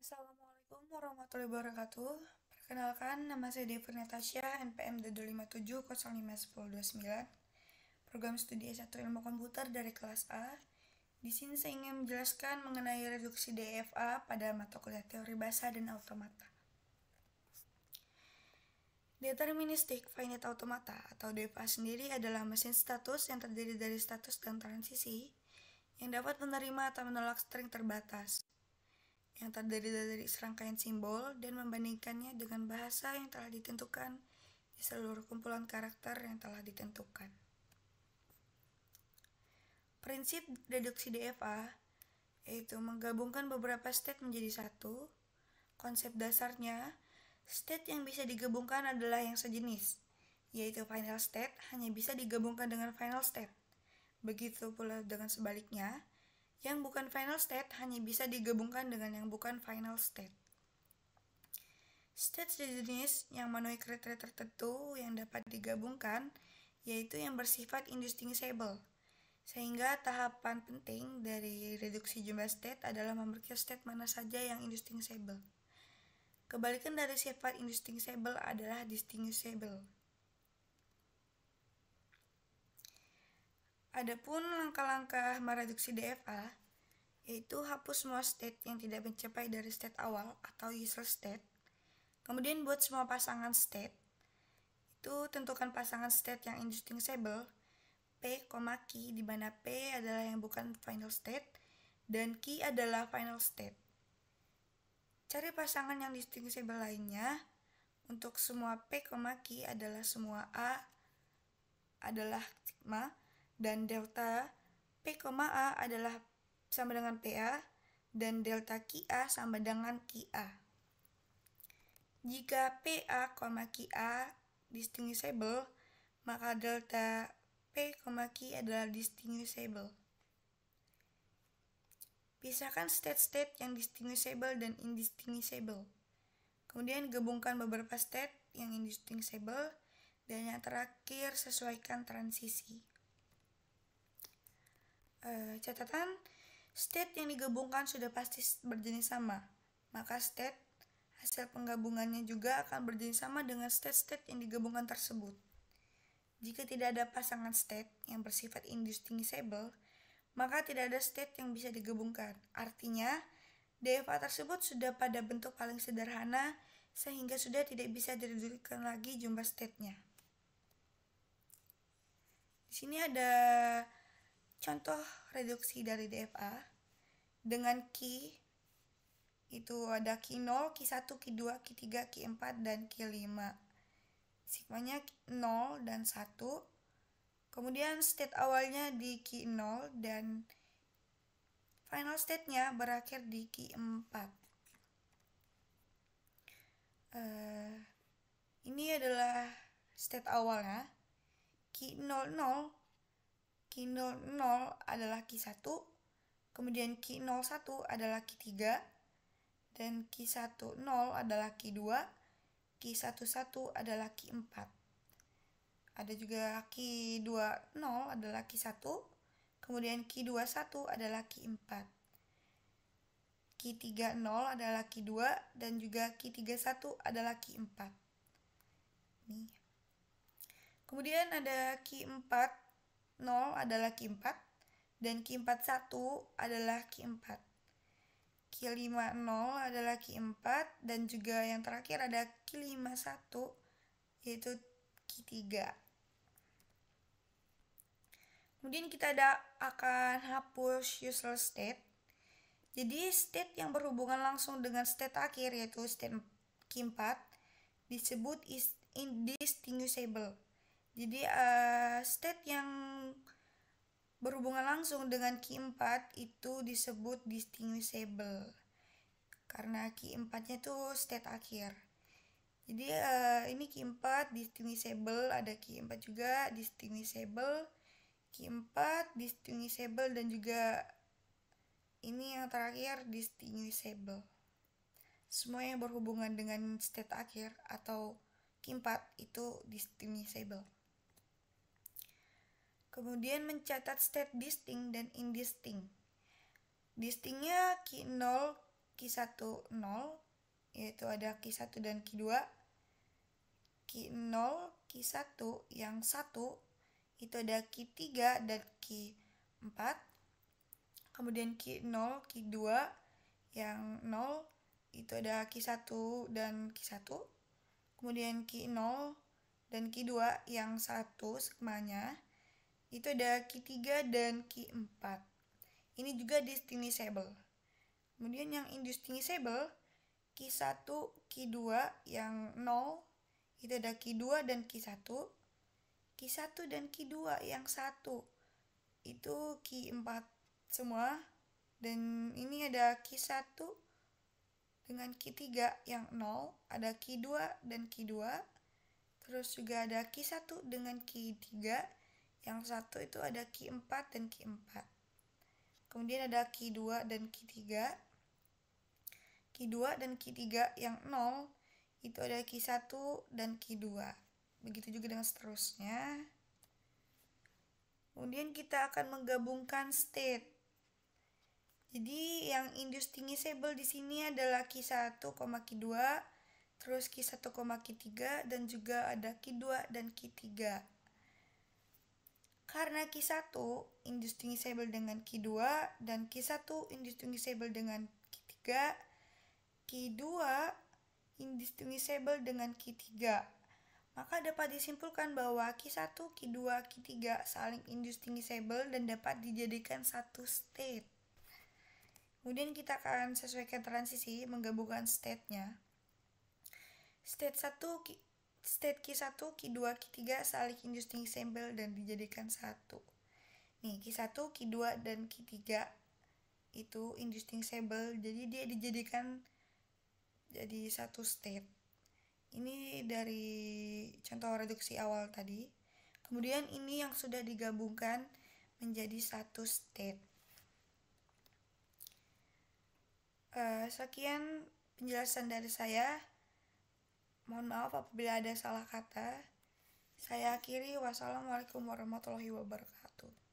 Assalamualaikum warahmatullahi wabarakatuh. Perkenalkan, nama saya Devi Natasha, NPM 257051029. Program studi S1 Ilmu Komputer dari kelas A. Di sini saya ingin menjelaskan mengenai reduksi DFA pada mata kuliah teori bahasa dan automata. Deterministic Finite Automata atau DFA sendiri adalah mesin status yang terdiri dari status dan transisi yang dapat menerima atau menolak string terbatas yang terdiri dari serangkaian simbol dan membandingkannya dengan bahasa yang telah ditentukan di seluruh kumpulan karakter yang telah ditentukan. Prinsip reduksi DFA yaitu menggabungkan beberapa state menjadi satu. Konsep dasarnya, state yang bisa digabungkan adalah yang sejenis, yaitu final state hanya bisa digabungkan dengan final state. Begitu pula dengan sebaliknya, yang bukan final state hanya bisa digabungkan dengan yang bukan final state. State sejenis yang memenuhi kriteria tertentu yang dapat digabungkan yaitu yang bersifat indistinguishable. Sehingga tahapan penting dari reduksi jumlah state adalah memeriksa state mana saja yang indistinguishable. Kebalikan dari sifat indistinguishable adalah distinguishable. Adapun langkah-langkah mereduksi DFA yaitu hapus semua state yang tidak mencapai dari state awal atau useless state. Kemudian buat semua pasangan state. Itu tentukan pasangan state yang indistinguishable P, key di mana P adalah yang bukan final state dan key adalah final state. Cari pasangan yang distinguishable lainnya. Untuk semua P, key adalah semua A adalah sigma dan delta P, A adalah sama dengan PA dan delta QA sama dengan QA. Jika PA, QA distinguishable, maka delta P, Q adalah distinguishable. Pisahkan state-state yang distinguishable dan indistinguishable. Kemudian gabungkan beberapa state yang indistinguishable dan yang terakhir sesuaikan transisi. Catatan, state yang digabungkan sudah pasti berjenis sama, maka state hasil penggabungannya juga akan berjenis sama dengan state-state yang digabungkan tersebut. Jika tidak ada pasangan state yang bersifat indistinguishable, maka tidak ada state yang bisa digabungkan. Artinya, DFA tersebut sudah pada bentuk paling sederhana sehingga sudah tidak bisa diredukkan lagi jumlah state-nya. Di sini ada contoh reduksi dari DFA dengan key itu ada key 0, key 1, key 2, key 3, key 4, dan key 5. Sigmanya 0 dan 1. Kemudian state awalnya di key 0 dan final state-nya berakhir di key 4. Ini adalah state awalnya. Key 00 adalah key 1, kemudian key 01 adalah key 3, dan key 10 adalah key 2, key 11 adalah key 4. Ada juga key 20 adalah key 1, kemudian key 21 adalah key 4. Key 30 adalah key 2, dan juga key 31 adalah key 4. Nih. Kemudian ada key 40 adalah key 4 dan key 41 adalah key 4. Key 50 adalah key 4 dan juga yang terakhir ada key 51 yaitu key 3. Kemudian kita akan hapus useless state. Jadi state yang berhubungan langsung dengan state akhir yaitu state key 4 disebut indistinguishable. Jadi state yang berhubungan langsung dengan key 4 itu disebut distinguishable. Karena key 4-nya itu state akhir. Jadi ini key 4 distinguishable, ada key 4 juga distinguishable, key 4 distinguishable dan juga ini yang terakhir distinguishable. Semua yang berhubungan dengan state akhir atau key 4 itu distinguishable. Kemudian mencatat state distinct dan indistinct. Distinctnya key 0, Q1 0, yaitu ada Q1 dan Q2. Q0, Q1 yang 1 itu ada Q3 dan Q4. Kemudian Q0, Q2 yang 0 itu ada Q1 dan Q1. Kemudian Q0 dan Q2 yang 1 skemanya itu ada Q3 dan Q4. Ini juga distinguishable. Kemudian yang indistinguishable, Q1, Q2 yang 0 itu ada Q2 dan Q1. Q1 dan Q2 yang 1 itu Q4 semua. Dan ini ada Q1 dengan Q3 yang 0, ada Q2 dan Q2. Terus juga ada Q1 dengan Q3 yang 1 itu ada Q4 dan Q4. Kemudian ada Q2 dan Q3. Q2 dan Q3 yang 0 itu ada Q1 dan Q2. Begitu juga dengan seterusnya. Kemudian kita akan menggabungkan state. Jadi yang indistinguishable di sini adalah Q1, Q2, terus Q1, Q3 dan juga ada Q2 dan Q3. Karena Q1 indistinguishable dengan Q2 dan Q1 indistinguishable dengan Q3, Q2 indistinguishable dengan Q3. Maka dapat disimpulkan bahwa Q1, Q2, Q3 saling indistinguishable dan dapat dijadikan satu state. Kemudian kita akan sesuaikan transisi menggabungkan state-nya. State Q1, Q2, Q3 saling indistinguishable dan dijadikan satu. Nih, Q1, Q2 dan Q3 itu indistinguishable, jadi dia dijadikan jadi satu state. Ini dari contoh reduksi awal tadi. Kemudian ini yang sudah digabungkan menjadi satu state. Sekian penjelasan dari saya. Mohon maaf apabila ada salah kata. Saya akhiri. Wassalamualaikum warahmatullahi wabarakatuh.